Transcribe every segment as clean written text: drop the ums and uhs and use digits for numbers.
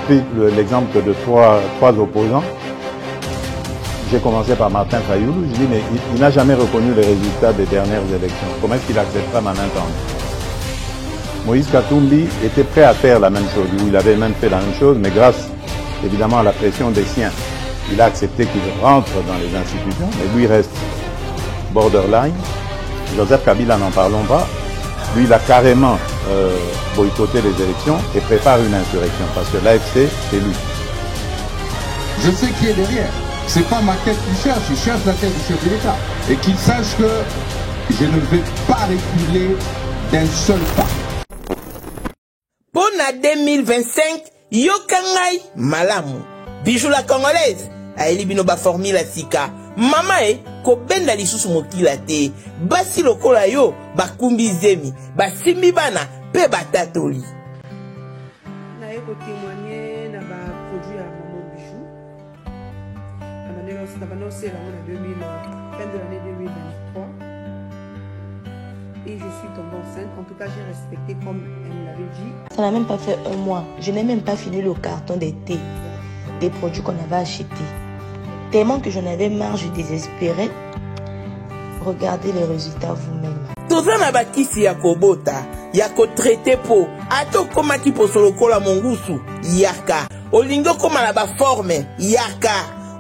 pris l'exemple de trois opposants. J'ai commencé par Martin Fayoulou. Je dis, mais il n'a jamais reconnu les résultats des dernières élections. Comment est-ce qu'il acceptera Manintangi? Moïse Katumbi était prêt à faire la même chose. Il avait même fait la même chose, mais grâce évidemment à la pression des siens, il a accepté qu'il rentre dans les institutions, mais lui reste borderline. Joseph Kabila, n'en parlons pas. Lui, il a carrément boycotté les élections et prépare une insurrection parce que l'AFC, c'est lui. Je sais qui est derrière. C'est pas ma tête qu'il cherche, il cherche la tête du chef de l'État. Et qu'il sache que je ne vais pas reculer d'un seul pas. Pour la 2025, Yokangai Malamu. Bijou la congolaise. Aeli binoba formula sika. Mama ko benda lisusu mokila te. Basi lokola yo bakumbi zemi. Basimbi bana pe batatoli. Na ko témoigner na ba produit à Maman Bijou. Na banoncé la fin de l'année 2023. Et je suis tombée enceinte. En tout cas, j'ai respecté comme elle me l'avait dit. Ça n'a même pas fait un mois. Je n'ai même pas fini le carton d'été des produits qu'on avait achetés. Tellement que j'en avais marre, je désespérais. Regardez les résultats vous-même. Tozana bakisi ya kobota, ya ko traité po, ato koma ki posolokola mongusu, yaka. Olingo koma la ba forme, yaka.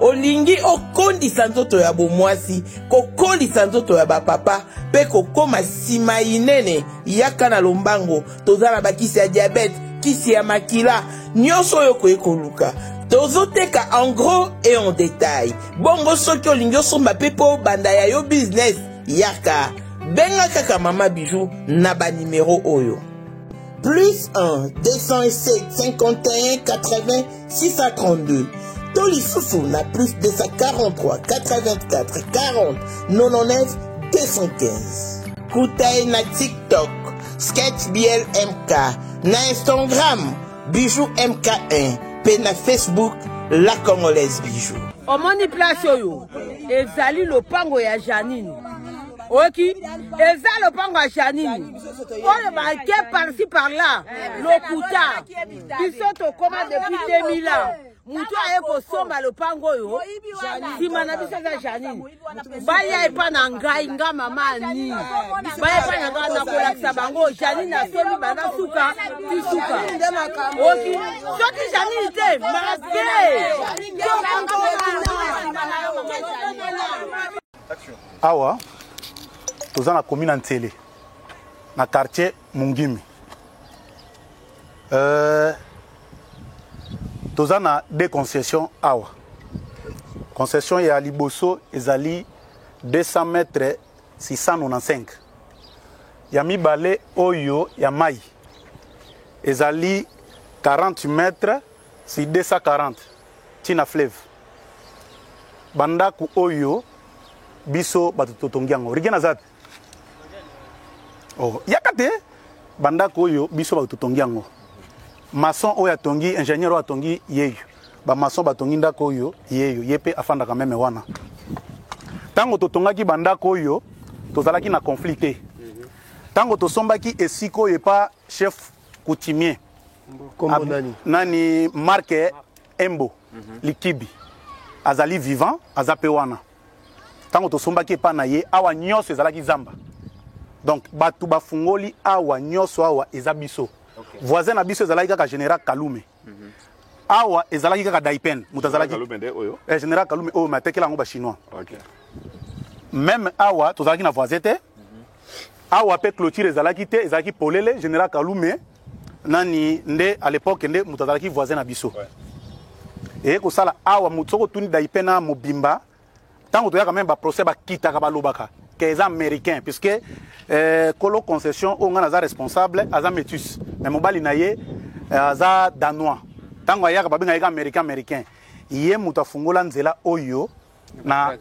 Olingi okondi sanzoto ya bomwasi, kokoli sanzoto ya ba papa, pe kokoma sima inene, yaka na lombango, tozana bakisi ya diabète, kisi ya makila, nyonso yoko ekoluka. Tozoteka en gros et en détail. Bongo soki olingi osomba pepo banda ya yo business, yaka. Benga kaka Mama Bijou na ba numéro oyo. Plus 1 207 51 80 632. Toli Sousou na plus 243 84 40 99 215. Koutaï na TikTok, Sketch BLMK, na Instagram, Bijou MK1, pe na Facebook, La Congolaise Bijou. Omoni place oyo, ezali lopango ya Janine. Oki, ezali lopango ya Janine. Oyo banke par-ci par-là, lokuta. Bisoto koma depuis 2000 ans. Mutu aye kosomba lopango oyo, sima na biso za Janine. Baya epa na ngai, nga mama ni. Baya epa na ngai na kolakisa bango, Janine asombi bana suka, ti suka. Oki, soki Janine te, mabe. Awa, toza na commune Ntele, na quartier Mungimi. Toza na deux concessions awa. Concession ya Liboso ezali 200 mètres 695. Ya mibale oyo ya mai ezali 40 mètres si 240 tina fleuve. Bandaku oyo biso batutotongi yango. Rigena zate. Oh, yakate bandaku oyo biso batutotongi yango. Maçon oyo atongi, ingénieur oyo atongi yeyo. Ba maçon batongi ndako oyo yeyo, yepe afanda quand même wana. Tango totongaki bandako oyo, tozalaki na conflit. Tango tosombaki esiko yepa chef coutumier. Kombo nani? Nani Marque Embo, Likibi. Azali vivant, azape wana. Tango tosombaki epa na ye, awa nyonso ezalaki zamba. Donc batu bafungoli awa nyonso awa ezabiso. Voisin na biso ezalaki kaka général Kalume. Awa ezalaki kaka Daipen, mutazalaki Kalume de oyo. Général Kalume oyo matekela ngo ba chinois. OK. Même awa tozalaki na voisin te. Awa pe clôture ezalaki te, ezalaki polele général Kalume nani nde à l'époque nde mutazalaki voisin na biso. Et ko sala awa mutsoko tuni Daipen na mobimba. Tango toya quand même ba procès ba kitaka ba lobaka. Les américains puisque Colo Concession on a responsable aza métis mais mobali naye aza danois tango ayaka babinga yaka américain yé muta fungola nzela oyo na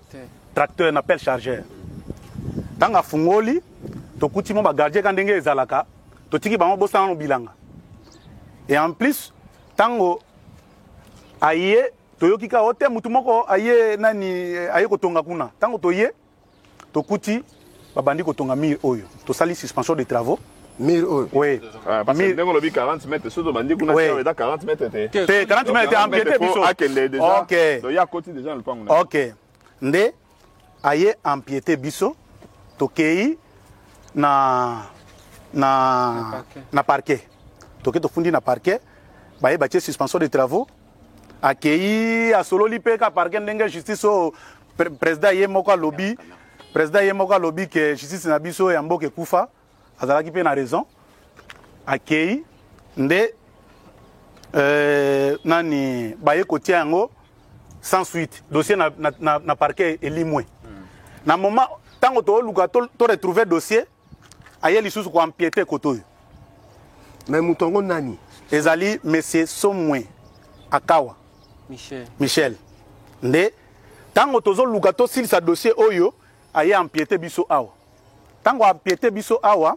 tracteur na pelle chargeur tanga fungoli to kuti mo ba gardien ka ndenge ezalaka to tiki bango bosana no bilanga et en plus tango aye toyoki ka hote mutu moko aye nani aye kotonga kuna tango toye Tokuti, babandi kotonga mir oyo. To sali suspension de travaux. Oui. Parce que nous avons 40 mètres, surtout on dit qu'on a 40 mètres. 40 mètres empiété biso. OK. Il y a côté déjà le pango. OK. Ndé aye empiété biso tokei na parquet. Toke to fundi na parquet. Baye batie suspension de travaux. Akei a solo lipe ka parquet ndenge justice o président ye moko lobby. Président ye moko lobby que justice na biso ya mboke kufa. Azalaki pe na raison. Akei nde nani baye kotia yango sans suite. Dossier na parquet elimwe. Na moment tango to luka to retrouver dossier aye lisusu ko empiéter koto. Mais mutongo nani? Ezali monsieur Somwe Akawa. Michel. Nde tango tozo luka to sil sa dossier oyo aye empiéter biso awa. Tango empiéter biso awa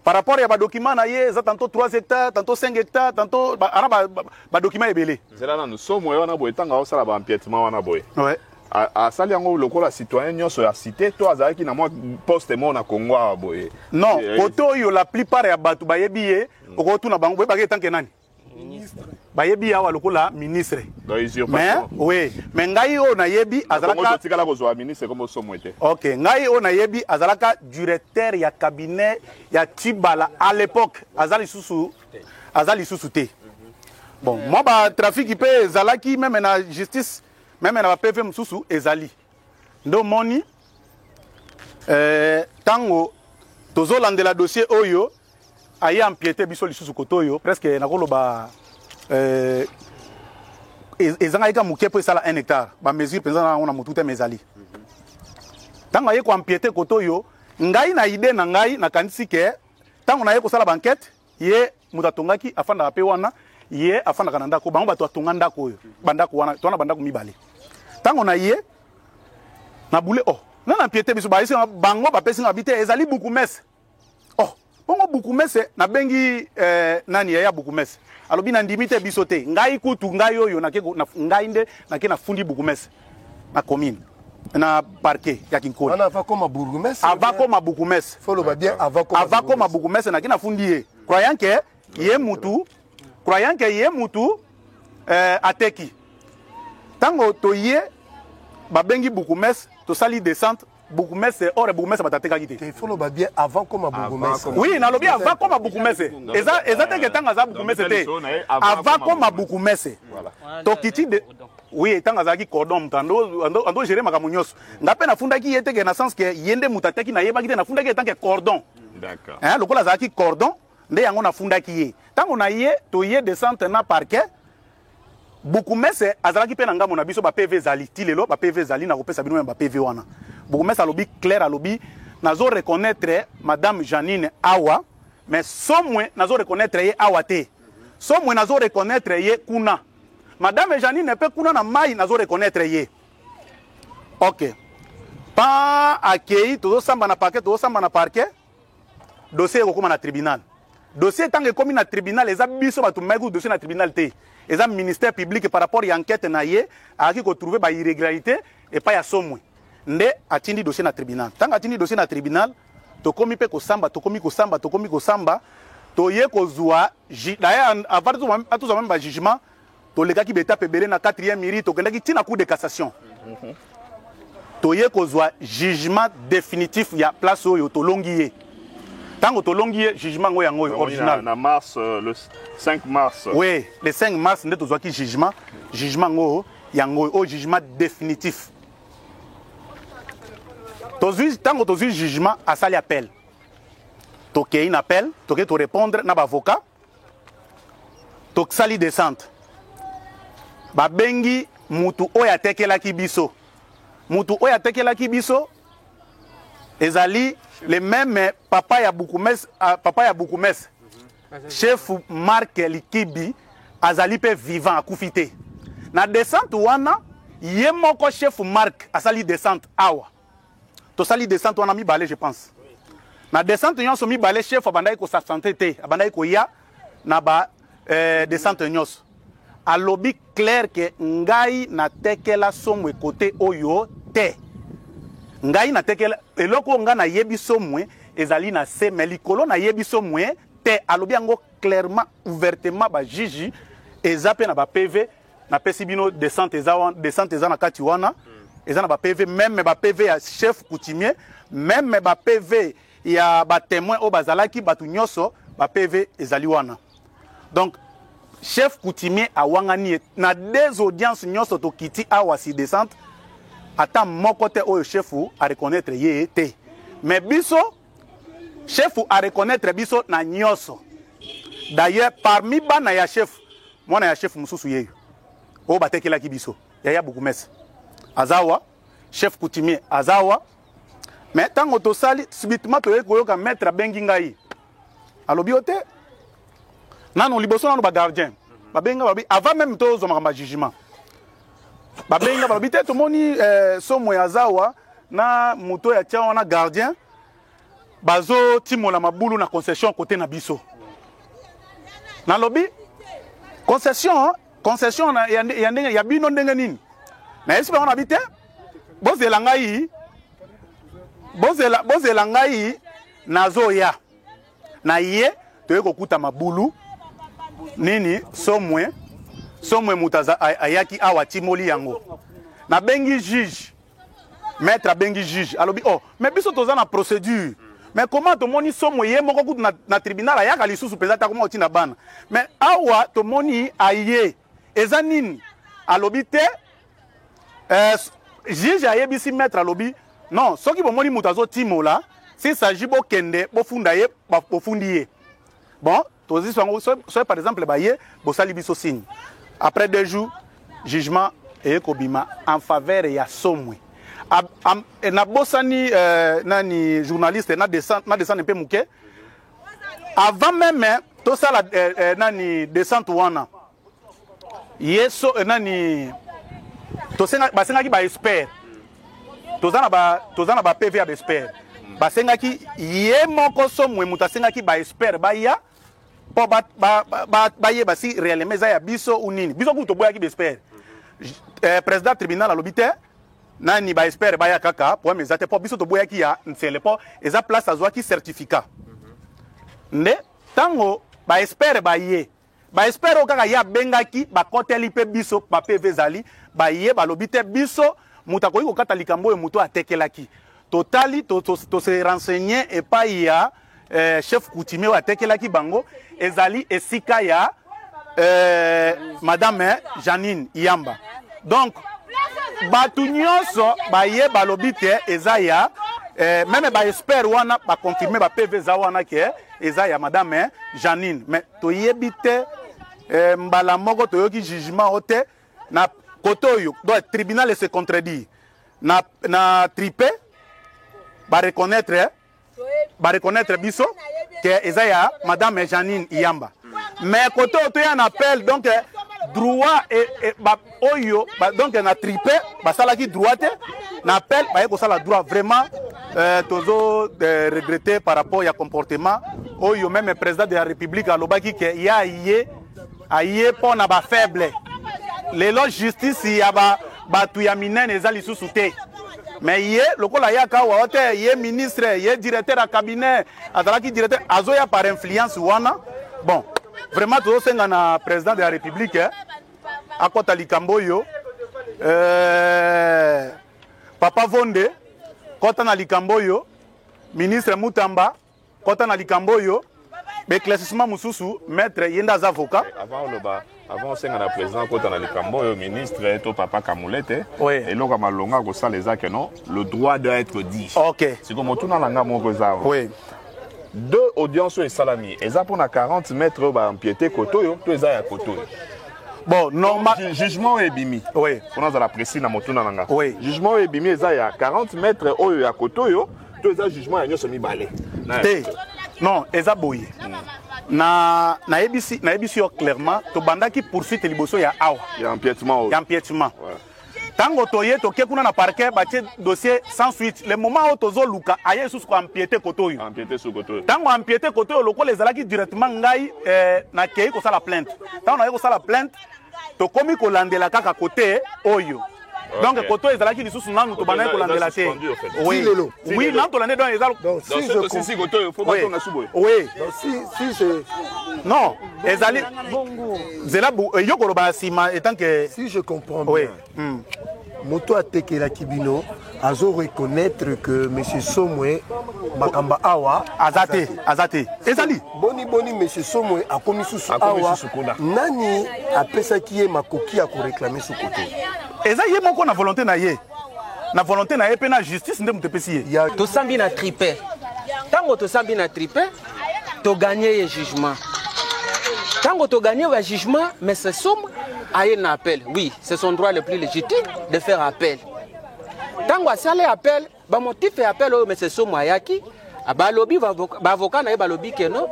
par rapport à ba document na ye za tantôt 3 hectares, tantôt 5 hectares, tantôt ba document ebele. C'est là nous sommes wana boy tango au sala ba empiétement wana boy. Ouais. A sali yango lokola citoyen nyonso ya cité to azalaki na moi poste mo na Congo boy. Non, koto yo la plupart ya batu bayebi ye okotu na bango boy ba tanke nani? Ministre. Bayebi awa lokola ministre. Mais oui, mais ngai o na yebi azalaka tikala kozwa ministre comme somwete. OK, ngai o na yebi azalaka directeur ya cabinet ya Tibala à l'époque azali susu te. Bon, moi ba trafic pe zalaki même na justice même na PV mususu ezali. Ndo moni tango tozolande la dossier oyo aye empiété biso lisusu kotoyo presque nakoloba ezanga muke po sala 1 hectare ba mesure penza na ona mututa mezali tango aye ko empiété kotoyo ngai na idée na ngai na kanisi ke tango na ye ko sala banquette ye mutatongaki afanda pe wana ye afanda kananda ko bango bato atonga ndako oyo bandako wana tona bandako mibale tango na ye na boule na empiété biso ba isi bango ba pesi ngabité ezali beaucoup messe bongo bukumese na bengi nani ya bukumese alobi na ndimite bisote ngai kutu ngai oyo na ngai nde na ke na fundi bukumese na commune na parquet ya Kinkoli ana va comme bourgmestre ava comme bukumese faut le bien ava comme bukumese na ke na fundi ye croyant que ye mutu ateki tango toye ba bengi bukumese to sali descente Bukumese ore bukumese batateka kite. Il faut le bien avant comme bukumese. Oui, na lobi avant comme bukumese. Eza te ketanga za bukumese te. Avant comme bukumese. Voilà. Tokiti de oui, tanga za ki cordon mtando ando gérer makamunyoso. Ngape na funda ki yete ke na sens que yende mutateki na yeba kite na funda ki tant que cordon. D'accord. Hein, lokola za ki cordon nde yango na funda ki ye. Tango na ye to ye descente na parquet. Bukumese azalaki pe na ngamo na biso ba PV zali tilelo ba PV zali na kopesa bino ba PV wana. Bukumese alobi clair alobi nazo reconnaître madame Janine Awa mais somwe nazo reconnaître ye Awa te. Somwe nazo reconnaître ye kuna. Madame Janine pe kuna na mai nazo reconnaître ye. OK. Pa akei to samba na parquet dossier ko na tribunal. Dossier tant que comme na tribunal les abiso batu megu dossier na tribunal te. Les ministère public par rapport à l'enquête na ye a qui ko trouver ba irrégularité et pas ya somwe. Nde atindi dossier na tribunal. Tant atindi dossier na tribunal, to komi pe ko samba, to komi ko samba, to ye ko zwa d'ailleurs avant tout même ba jugement, to lega ki beta pebele na 4e mairie to kenda ki tina cour de cassation. To ye ko zwa jugement définitif ya place oyo to longiye. Tango to longiye jugement ngo yango original na mars le 5 mars. Oui, le 5 mars nde to zwa ki jugement ngo yango au jugement définitif. Tango to zwi jugement a sali appel. To ke in appel, to ke to répondre na ba avocat. To sali descente. Ba bengi mutu oya tekela ki biso. Mutu oya tekela ki biso ezali le même papa ya Bukumese. Chef Marc Likibi azali pe vivant akufite. Na descente wana ye moko chef Marc asali descente awa. To sali descente wana mi balé je pense. Na descente nyonso mi balé chef abandai ko s'absenter te, abandai ko ya na ba descente nyonso. Alobi clair que ngai na tekela somwe côté oyo te. Ngai na tekela eloko nga na yebi somwe ezali na se mais likolo na yebiso mwe te alobi yango clairement ouvertement ba juge eza pe na ba PV na pesi bino descente eza na kati wana eza na ba PV même ba PV ya chef coutumier même ba PV ya ba témoin o bazalaki batu nyoso ba PV ezali wana donc chef coutumier awangani na des audiences nyoso to kiti awa si descente ata moko te oyo chef a reconnaître ye te mais biso chef a reconnaître biso na nyoso d'ailleurs parmi bana ya chef mwana ya chef mususu yeyo o batekelaki biso ya bukumesa azawa chef coutumier azawa mais tango tosali subitement toye koyoka maître bengi ngai alobi ote nanu liboso nanu ba gardien babenga babi avant même tozo makamba jugement babenga babi te tomoni somo ya zawa na moto ya tia wana gardien bazo timola mabulu na concession côté na biso na lobby concession ya bino ndenge nini na esi bango na bite bozela ngai nazoya na ye toye kokuta mabulu nini somwe mutaza ayaki awa timoli yango na bengi juge maître bengi juge alobi oh mais biso toza na procédure mais comment tomoni somwe ye moko kutu na tribunal ayaka lisusu peza ta comment otina bana mais awa tomoni aye eza nini alobi te juge ayebisi maître alobi non soki bomoni mutazo timola si s'agit bokende bofunda ye bofundi ye bon tozi sango so par exemple baye bosali biso signe après 2 jours jugement et kobima en faveur ya somwe na bosani nani journaliste na descente pe muke avant même to sala nani descente wana yeso nani to senga basenga ki ba expert tozana ba PV ya expert basenga ki ye moko somwe mutasenga ki ba expert ba ya po ba ye basi réellement za ya biso ou nini biso ku to boya ki expert président tribunal alobite nani ba expert ba ya kaka po mezate po biso to boya ki ya nsele po eza place azwa ki certificat nde tango ba expert ba ye ba expert o kaka ya bengaki ba koteli pe biso ba PV zali ba ye ba lobite biso mutako ko kata likambo e muto atekelaki totali to se renseigner et pas ya chef coutumier wa tekelaki bango ezali esika ya madame Janine Iyamba donc batu nyonso baye balobite ezaya même ba expert wana ba confirmer ba PV za wana ke ezaya madame Janine mais to yebite mbala moko to yoki jugement ote na kotoyo do tribunal se contredire na tripé ba reconnaître biso que ezaya madame Janine Iyamba mais koto to ya na appel donc droit et oyo donc na tripé ba sala ki droit na appel ba ko sala droit vraiment tozo regretter par rapport ya comportement oyo même président de la République alobaki que ya aye pour na ba faible les lois justice ya ba tu ya minene ezali susu te mais ye lokola ya ka wa hote ye ministre ye directeur à cabinet azalaki directeur azoya par influence wana bon vraiment to senga na président de la République akota likambo yo papa Vonde kota na likambo yo ministre Mutamba kota na likambo yo éclaircissement mususu maître yenda avocat avant senga na président kota na likambo yo ministre to papa Kamulete et loka malonga ko ça les que non le droit doit être dit OK c'est comme tout na langa moko za oui 2 audiences et salami et ça pour na 40 mètres ba empiété kotoyo to eza ya kotoyo bon normal jugement et bimi oui on a la précis na motuna nanga oui jugement et bimi eza ya 40 mètres oyo ya kotoyo to eza jugement ya nyoso mibale te non eza boye na ebisi yo clairement to bandaki poursuite liboso ya awa ya empiétement tango toye toke kuna na parquet batie dossier sans suite le moment où tozo luka aye sous ko empiété kotoyo tango empiété kotoyo lokola ezalaki directement ngai na kei ko sala plainte tango na ko sala plainte to komi ko landela kaka côté oyo Donc koto ezalaki lisusu nanu to bana ko landela te. Oui. Oui, nan to landé dans ezalo. Donc si je si koto faut pas qu'on a souboy. Oui. Donc si c'est non, ezali zela yoko ba sima étant que si je comprends bien. Oui. Moto atekela kibino azo reconnaître que monsieur Somwe Makamba Awa azate ezali boni monsieur Somwe akomi susu awa nani apesa ki makoki ya ko réclamer ce côté eza ye moko na volonté na ye pe na justice nde mutepesi ye to sambi na tripe tango to sambi na tripe to gagner le jugement tango to gagner le jugement mais ce somme a un appel. Oui, c'est son droit le plus légitime de faire appel. Tant que ça appel, bah motif fait appel au monsieur Somoyaki, bah lobby va avocat na lobby que non.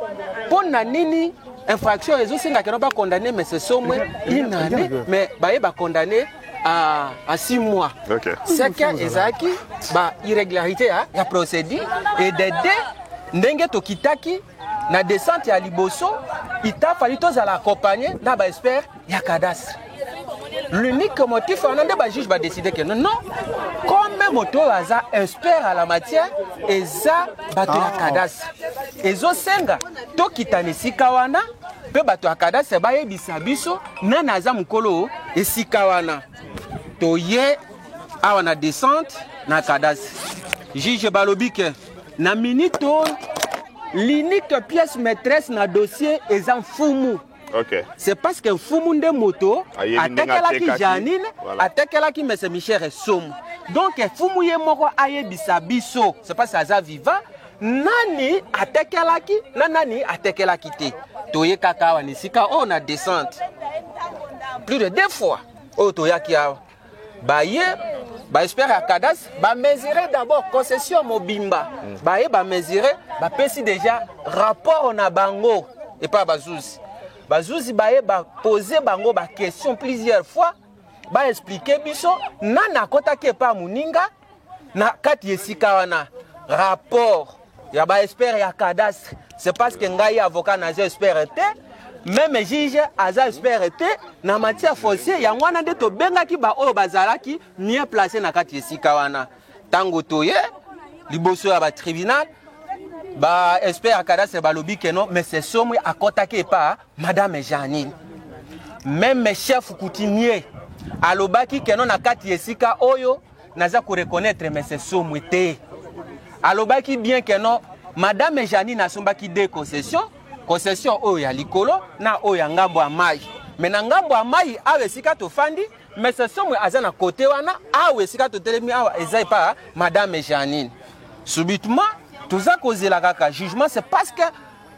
Pour na nini infraction les autres qui n'ont pas condamné monsieur Somo une année, mais bah condamné à 6 mois. Okay. C'est que ezaki bah irrégularité a procédé et d'aider ndenge to kitaki na descente ya liboso il t'a fallu tous à l'accompagner na ba expert ya cadastre. L'unique motif on a des juges va décider que non comme moto aza expert à la matière eza bato ya cadastre ezo senga to kitane sikawana pe bato ya cadastre ba yebisa biso nana aza mukolo esikawana to ye awa na descente na cadastre juge balobi ke na minute l'unique pièce maîtresse na dossier est en fumu. Okay. C'est parce que fumu de moto attaquela Janine, attaquela qui monsieur Michel Somme. Donc fumu ye moko ayebisa biso. C'est parce que ça vivant nani attaquela ki, nani attaquela kité. Toye kaka wa nisika on a descente. Plus de 2 fois. Oh toya ki a baye ba espère à cadastre ba mesurer d'abord concession mobimba ba mesurer ba pesi déjà rapport na bango et pas bazouzi ba poser bango ba question plusieurs fois ba expliquer biso nana kota ke pa muninga na kati esika wana rapport ya ba espère ya cadastre c'est parce que ngai avocat na espère te même juge aza expert te na matière foncière ya ngwana nde to bengaki ba oyo bazalaki mieux placé na kati esika wana tango toye liboso ya ba tribunal ba expert ya cadastre balobi que non mais c'est somme akotaki pa madame Janine même chef coutumier alobaki que non na kati esika oyo naza ko reconnaître mais c'est somme te alobaki bien que non madame Janine asombaki des concessions oyo ya likolo na oyo ya ngambo ya mai mais na ngambo ya mai awe sika to fandi mais ce somme aza na côté wana awe sika to telemi awa ezai pa madame Janine subitement toza kozela kaka jugement c'est parce que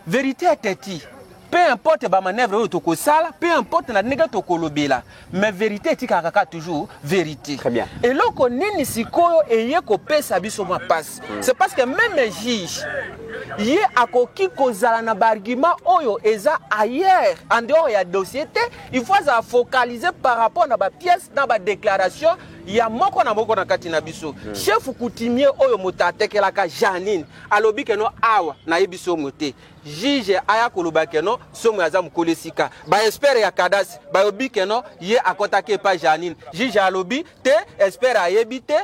vérité est peu importe ba manœuvre oyo to sala peu importe na ndenge to kolobela mais vérité etika kaka toujours vérité. Très bien. Et loko nini sikoyo eye ko pesa biso ma passe c'est parce que même les juges ye akoki kozala na argument oyo eza ailleurs en dehors ya dossier il faut se focaliser par rapport na ba pièce na ba déclaration ya moko na kati na biso chef coutumier oyo motatekelaka Janine alobi ke no awa na yebiso moté juge aya koloba ke no somo aza mukolesika ba expert ya cadastre ba obi ke no ye akotake pa Janine juge alobi te expert ayebi te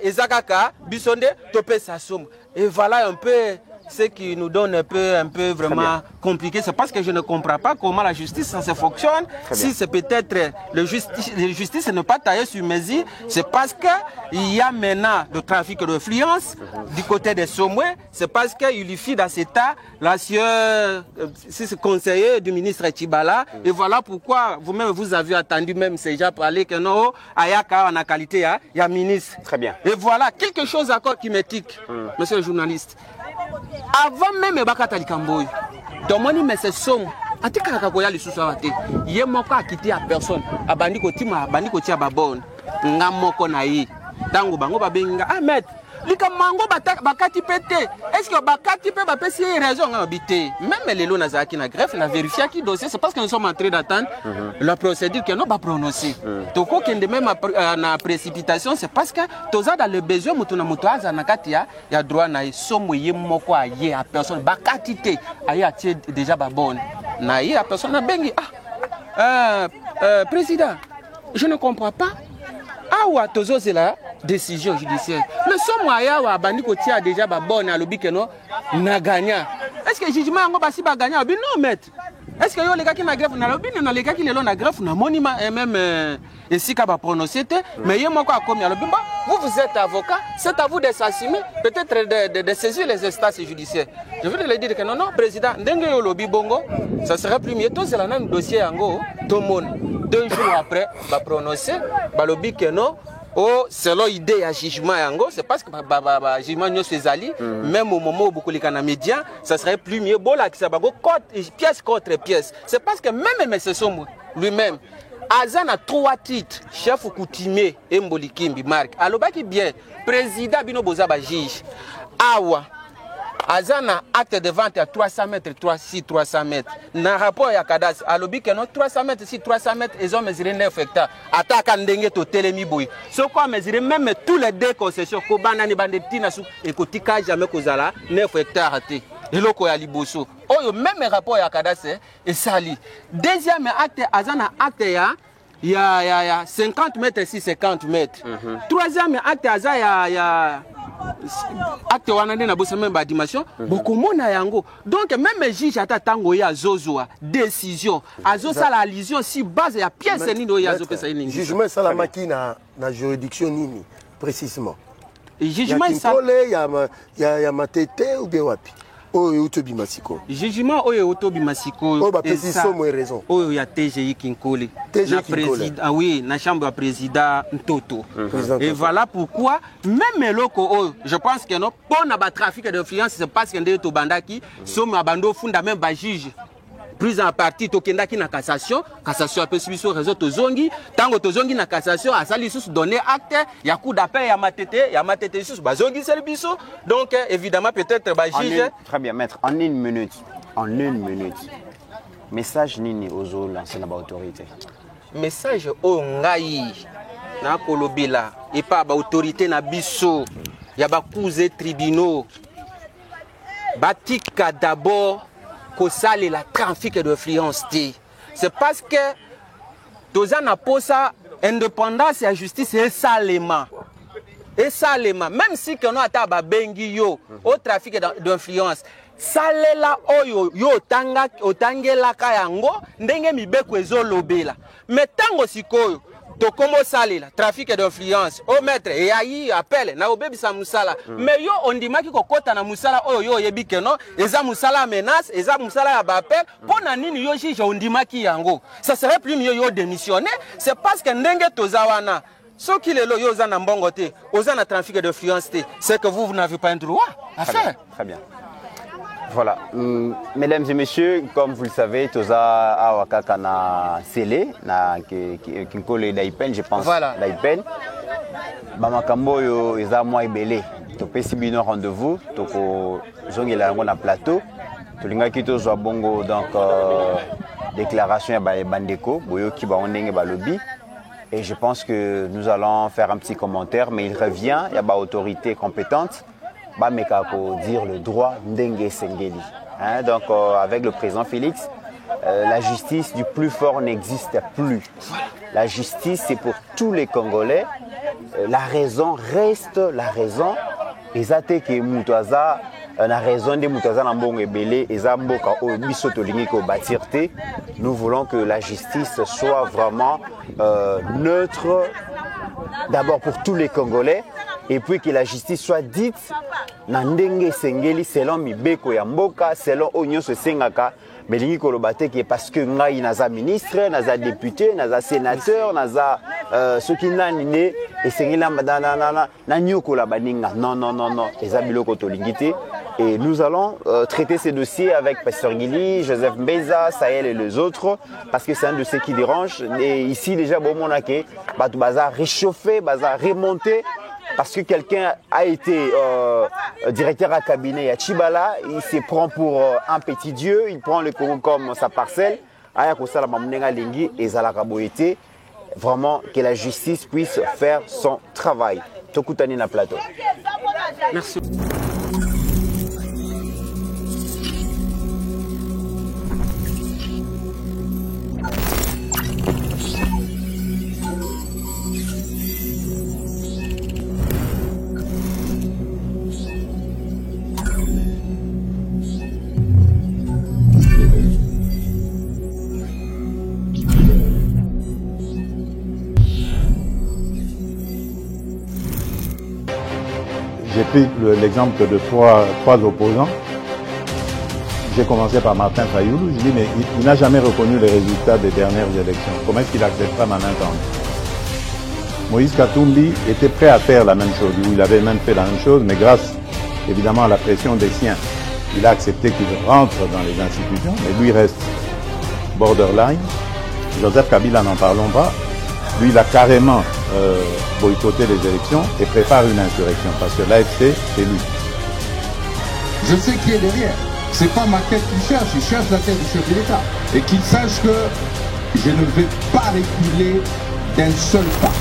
ezakaka bisonde topesa somo et voilà un peu ce qui nous donne un peu vraiment compliqué. C'est parce que je ne comprends pas comment la justice ça fonctionne. Si c'est peut-être le justice n'est pas taillé sur mesure, c'est parce qu'il y a maintenant le trafic d'influence du côté des Somoué. C'est parce qu'il lui fit dans cet état l'ancien conseiller du ministre Tibala. Et voilà pourquoi vous-même vous avez attendu même ces gens parler que non, Ayaka en a qualité, il y a ministre. Très bien. Et voilà quelque chose encore qui m'étique, monsieur le journaliste. Avant même bakata likamboy domoni mese somo atika kakoya lisusu awate ye moko akiti ya personne abandi kotima abandi kotia babone nga moko na yi tango bango babenga Ahmed likamango bakati pete est-ce que bakati pe bapesi raison nga habité même lelo na zaki na greffe na vérifier qui dossier c'est parce que nous sommes en train d'attendre la procédure que nous va prononcer toko kende même na précipitation c'est parce que toza dans le besoin mutuna mutoaza na kati ya droit na somo ye moko aye a personne bakati te aye atie déjà babone na ye a personne na bengi président je ne comprends pas awa tozo c'est la décision judiciaire mais so moya wa bandi ko tia déjà ba bonne à lobi que non na gagnant est-ce que jugement yango basi ba gagnant bi non maître est-ce que yo les gars qui na greffe na lobi non les gars qui le na greffe na monument et même ici ka ba prononcer mais yé moko a commis à lobi vous êtes avocat c'est à vous de s'assumer peut-être de saisir les instances judiciaires je veux le dire que non président ndenge yo lobi bongo ça serait plus mieux tout c'est là un dossier yango tout le monde 2 jours après va prononcer ba lobi que non oh selon idée à jugement yango c'est parce que jugement nyo sezali même au moment où beaucoup les kana médias ça serait plus mieux bon là qui ça ba go pièce contre pièce c'est parce que même M. Somo lui-même Azana 3 titres chef coutumier et Mbolikimbi Marc alobaki bien président bino boza ba juge awa Azana acte de vente à 300 mètres, 300 mètres. Dans le rapport à Kadas, à l'objet que non 300 mètres, si 300 mètres, ils ont mesuré 9 hectares. Attaque en dengue to telemi boy. Ce qu'on mesuré même tous les 2 concessions, Kobana ni bandeti nasu et kotika jamais kozala 9 hectares até. Et loko ya liboso. Oh même rapport à Kadas et sali. Deuxième acte Azana acte ya 50 mètres si 50 mètres. Troisième acte Azana ya acte wanande na bosa même ba dimension beaucoup mona yango donc même juge ata tango ya zozoa décision azo ça la allusion si base ya pièce nino ya zo pesa ini jugement ça la makina na juridiction nini précisément jugement ça ya matete ou bien wapi oyo utobi masiko jugement oyo utobi masiko o ba précision mo raison oyo ya TGI Kinkole na président ah oui na chambre ya président Ntoto et voilà pourquoi même loko oyo je pense que non pour na ba trafic d'influence c'est parce que ndé to bandaki somme abando funda même ba juge prise en partie tokendaki na cassation après subiso réseau tozongi tango tozongi na cassation asali sous donner acte ya coup d'appel ya matete sous bazongi service donc évidemment peut-être ba juge très bien maître en une minute message nini ozo lancer na ba autorité message o ngai na kolobela et pas ba autorité na biso ya ba coups tribunaux batika d'abord que la trafic d'influence. C'est parce que tous en posa indépendance et justice et salement. Même si que nous avons bengi yo au trafic d'influence. Salela oyo yo tanga otangela kayango ndenge mibeko ezolobela. Mais tango sikoyo to komo salela trafic d'influence au maître et ayi appel na obebisa musala mais yo ondimaki kokota na musala oyo yo yebi keno eza musala menace eza musala ya appel pona nini yo juge ondimaki yango ça serait plus mieux yo démissionner c'est parce que ndenge tozawana ce qui lelo yo za na mbongo te oza na trafic d'influence te c'est que vous n'avez pas un droit à faire très bien. Voilà, mesdames et messieurs, comme vous le savez, Toza Awakaka na Sele, na Kinkole Daipen, je pense. Voilà. Daipen. Bamakambo yo eza moi ebele. To pesi bino rendez-vous, toko zongela yango na plateau. Tolinga ki tozwa bongo donc déclaration ya bandeko, boyoki ba ondenge ba lobby. Et je pense que nous allons faire un petit commentaire, mais il revient, il y a ba autorité compétente. Bamekako dire le droit Ndenge Sengeli. Donc avec le président Félix, la justice du plus fort n'existe plus. La justice c'est pour tous les Congolais. La raison reste la raison. Ezate ke mutaza la raison de mutaza na mbongo ebele ezamboka o biso tolingi ko batirte. Nous voulons que la justice soit vraiment neutre d'abord pour tous les Congolais. Et puis que la justice soit dite na ndenge sengeli selon mibeko ya mboka selon onyo se sengaka melingi kolobate ki parce que ngai naza ministre naza député naza sénateur naza ce qui nani ne esengela na nyoko la baninga non eza biloko tolingité et nous allons traiter ces dossiers avec Pasteur Guili, Joseph Mbeza, Sahel et les autres parce que c'est un dossier qui dérange et ici déjà bon monake batu baza réchauffé baza remonté. Parce que quelqu'un a été directeur à cabinet à Chibala, il se prend pour un petit dieu, il prend le Congo comme sa parcelle. Vraiment que la justice puisse faire son travail. Tokutani na plateau. Merci. J'ai pris l'exemple de trois opposants. J'ai commencé par Martin Fayoulou. Je dis, mais il n'a jamais reconnu les résultats des dernières élections. Comment est-ce qu'il acceptera ma main tendue? Moïse Katumbi était prêt à faire la même chose. Il avait même fait la même chose, mais grâce évidemment à la pression des siens, il a accepté qu'il rentre dans les institutions, mais lui reste borderline. Joseph Kabila, n'en parlons pas. Lui, il a carrément boycotté les élections et prépare une insurrection parce que l'AFC, c'est lui. Je sais qui est derrière. C'est pas ma tête qu'il cherche, il cherche la tête du chef de l'État. Et qu'il sache que je ne vais pas reculer d'un seul pas.